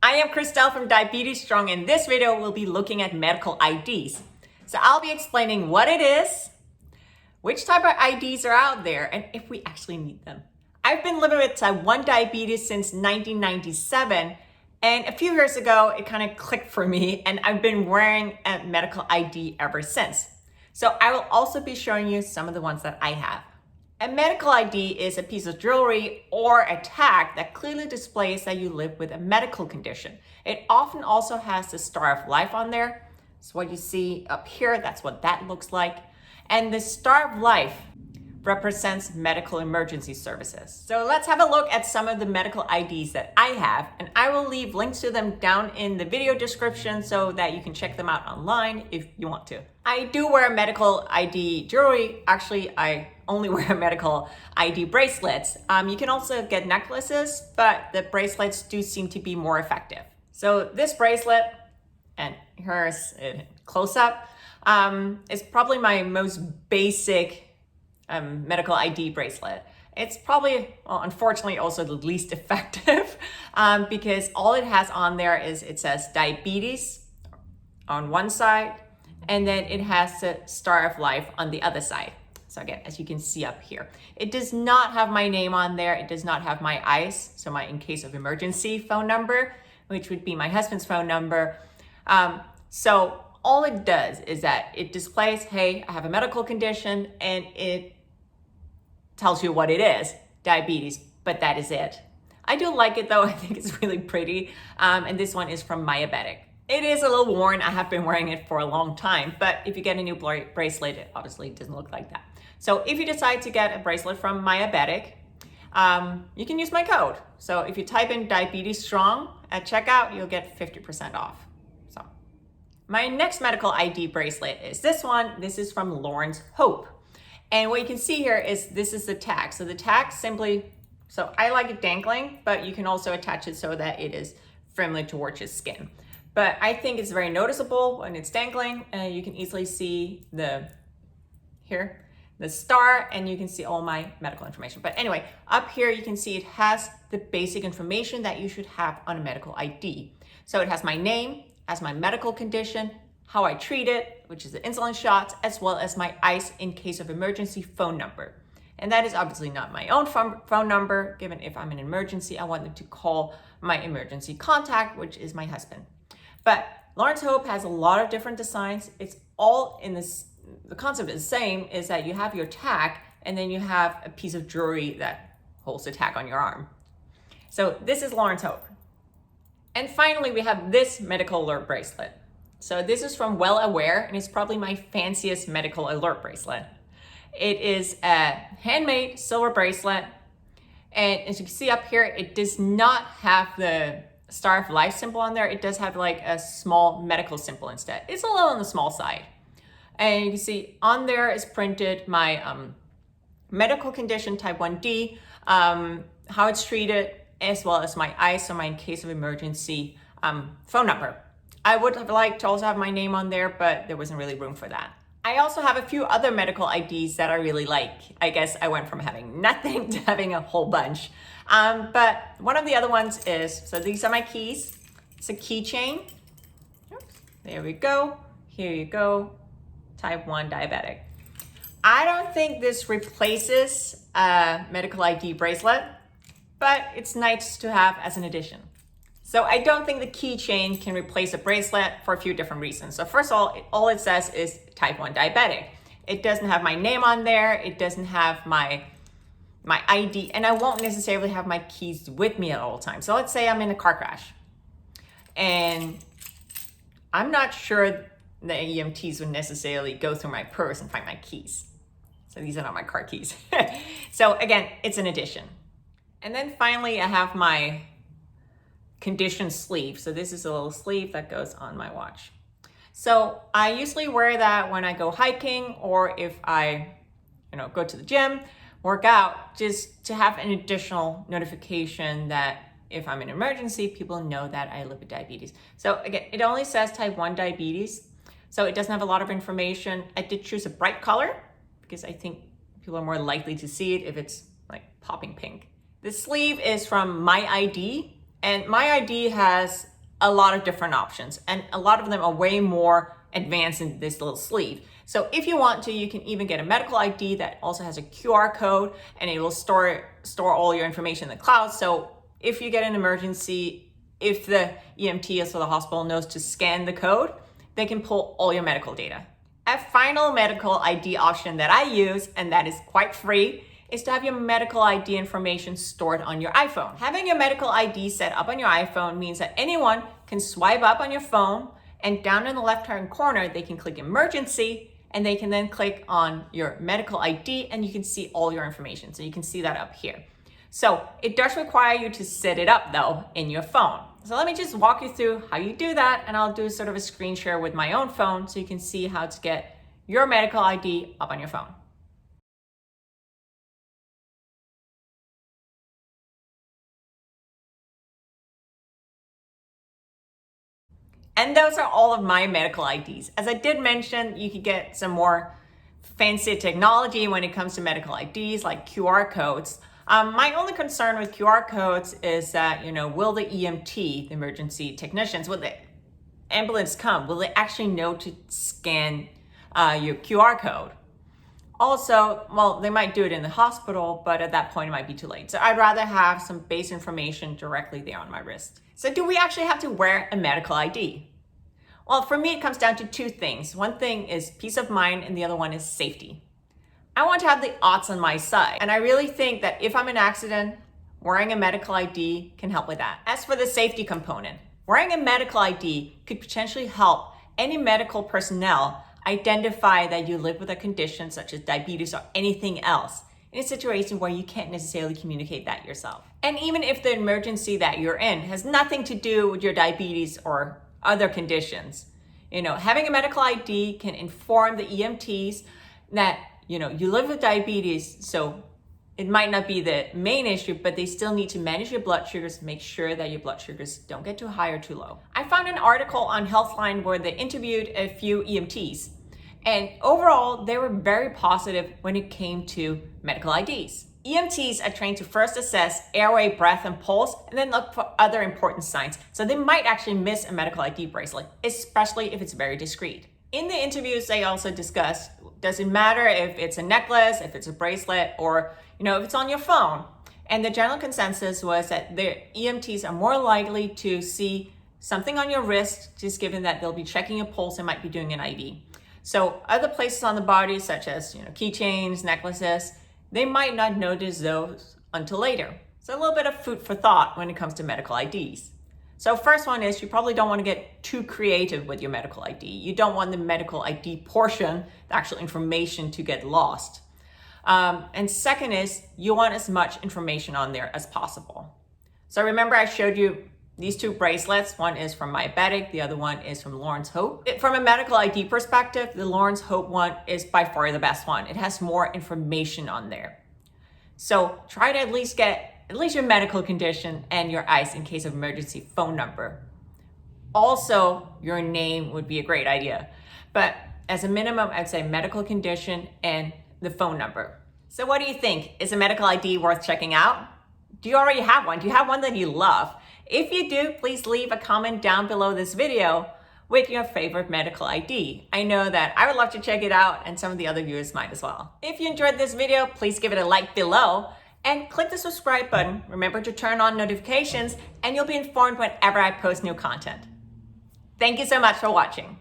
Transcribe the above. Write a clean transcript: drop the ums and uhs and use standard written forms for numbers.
I am Christelle from Diabetes Strong. In this video, we'll be looking at medical IDs. So I'll be explaining what it is, which type of IDs are out there, and if we actually need them. I've been living with type 1 diabetes since 1997, and a few years ago, it kind of clicked for me, and I've been wearing a medical ID ever since. So I will also be showing you some of the ones that I have. A medical ID is a piece of jewelry or a tag that clearly displays that you live with a medical condition. It often also has the Star of Life on there. So what you see up here, that's what that looks like. And the Star of Life represents medical emergency services. So let's have a look at some of the medical IDs that I have, and I will leave links to them down in the video description so that you can check them out online if you want to. I do wear medical ID jewelry. Actually, I only wear medical ID bracelets. You can also get necklaces, but the bracelets do seem to be more effective. So this bracelet, and here's it close up, is probably my most basic medical ID bracelet. It's probably, well, unfortunately, also the least effective because all it has on there is it says diabetes on one side, and then it has the Star of Life on the other side. So again, as you can see up here, it does not have my name on there. It does not have my ICE, so my in case of emergency phone number, which would be my husband's phone number. So all it does is that it displays, hey, I have a medical condition, and it tells you what it is, diabetes, but that is it. I do like it though. I think it's really pretty. And this one is from Myabetic. It is a little worn. I have been wearing it for a long time, but if you get a new bracelet, it obviously doesn't look like that. So if you decide to get a bracelet from Myabetic, you can use my code. So if you type in Diabetes Strong at checkout, you'll get 50% off. So my next medical ID bracelet is this one. This is from Lauren's Hope. And what you can see here is this is the tag. So the tag simply, so I like it dangling, but you can also attach it so that it is firmly towards your skin. But I think it's very noticeable when it's dangling, and you can easily see the star, and you can see all my medical information. But anyway, up here you can see it has the basic information that you should have on a medical ID. So it has my name, has my medical condition, how I treat it, which is the insulin shots, as well as my ICE in case of emergency phone number. And that is obviously not my own phone number, given if I'm in an emergency, I want them to call my emergency contact, which is my husband. But Lauren's Hope has a lot of different designs. It's all in this, the concept is the same, is that you have your tag, and then you have a piece of jewelry that holds the tag on your arm. So this is Lauren's Hope. And finally, we have this medical alert bracelet. So this is from Well Aware, and it's probably my fanciest medical alert bracelet. It is a handmade silver bracelet. And as you can see up here, it does not have the Star of Life symbol on there. It does have like a small medical symbol instead. It's a little on the small side. And you can see on there is printed my medical condition, type 1D, how it's treated, as well as my ICE, or my in case of emergency phone number. I would have liked to also have my name on there, but there wasn't really room for that. I also have a few other medical IDs that I really like. I guess I went from having nothing to having a whole bunch. But one of the other ones is, so these are my keys. It's a keychain. There we go. Here you go. Type 1 diabetic. I don't think this replaces a medical ID bracelet, but it's nice to have as an addition. So I don't think the keychain can replace a bracelet for a few different reasons. So first of all it says is type 1 diabetic. It doesn't have my name on there. It doesn't have my ID, and I won't necessarily have my keys with me at all times. So let's say I'm in a car crash, and I'm not sure the EMTs would necessarily go through my purse and find my keys. So these are not my car keys. So again, it's an addition. And then finally, I have my condition sleeve. So this is a little sleeve that goes on my watch. So I usually wear that when I go hiking, or if I, go to the gym, work out, just to have an additional notification that if I'm in an emergency, people know that I live with diabetes. So again, it only says type 1 diabetes, so it doesn't have a lot of information. I did choose a bright color because I think people are more likely to see it if it's like popping pink. The sleeve is from MyID, and MyID has a lot of different options, and a lot of them are way more advanced in this little sleeve. So if you want to, you can even get a medical ID that also has a QR code, and it will store all your information in the cloud. So if you get an emergency, if the EMT or the hospital knows to scan the code, they can pull all your medical data. A final medical ID option that I use, and that is quite free, is to have your medical ID information stored on your iPhone. Having your medical ID set up on your iPhone means that anyone can swipe up on your phone, and down in the left-hand corner, they can click emergency, and they can then click on your medical ID, and you can see all your information. So you can see that up here. So it does require you to set it up though in your phone. So let me just walk you through how you do that, and I'll do sort of a screen share with my own phone so you can see how to get your medical ID up on your phone. And those are all of my medical IDs. As I did mention, you could get some more fancy technology when it comes to medical IDs, like QR codes. My only concern with QR codes is that, will the EMT, the emergency technicians, will the ambulance come, will they actually know to scan your QR code? Also, well, they might do it in the hospital, but at that point it might be too late. So I'd rather have some base information directly there on my wrist. So do we actually have to wear a medical ID? Well, for me, it comes down to two things. One thing is peace of mind, and the other one is safety. I want to have the odds on my side. And I really think that if I'm in an accident, wearing a medical ID can help with that. As for the safety component, wearing a medical ID could potentially help any medical personnel identify that you live with a condition such as diabetes or anything else in a situation where you can't necessarily communicate that yourself. And even if the emergency that you're in has nothing to do with your diabetes or other conditions, having a medical ID can inform the EMTs that, you live with diabetes, so it might not be the main issue, but they still need to manage your blood sugars, make sure that your blood sugars don't get too high or too low. I found an article on Healthline where they interviewed a few EMTs, and overall, they were very positive when it came to medical IDs. EMTs are trained to first assess airway, breath, and pulse, and then look for other important signs. So they might actually miss a medical ID bracelet, especially if it's very discreet. In the interviews, they also discussed, does it matter if it's a necklace, if it's a bracelet, or if it's on your phone? And the general consensus was that the EMTs are more likely to see something on your wrist, just given that they'll be checking your pulse and might be doing an ID. So other places on the body, such as keychains, necklaces, they might not notice those until later. So a little bit of food for thought when it comes to medical IDs. So first one is, you probably don't want to get too creative with your medical ID. You don't want the medical ID portion, the actual information, to get lost. And second is, you want as much information on there as possible. So remember I showed you these two bracelets. One is from Myabetic, the other one is from Lawrence Hope. From a medical ID perspective, the Lawrence Hope one is by far the best one. It has more information on there. So try to at least get your medical condition and your ICE in case of emergency phone number. Also, your name would be a great idea. But as a minimum, I'd say medical condition and the phone number. So what do you think? Is a medical ID worth checking out? Do you already have one? Do you have one that you love? If you do, please leave a comment down below this video with your favorite medical ID. I know that I would love to check it out, and some of the other viewers might as well. If you enjoyed this video, please give it a like below and click the subscribe button. Remember to turn on notifications, and you'll be informed whenever I post new content. Thank you so much for watching.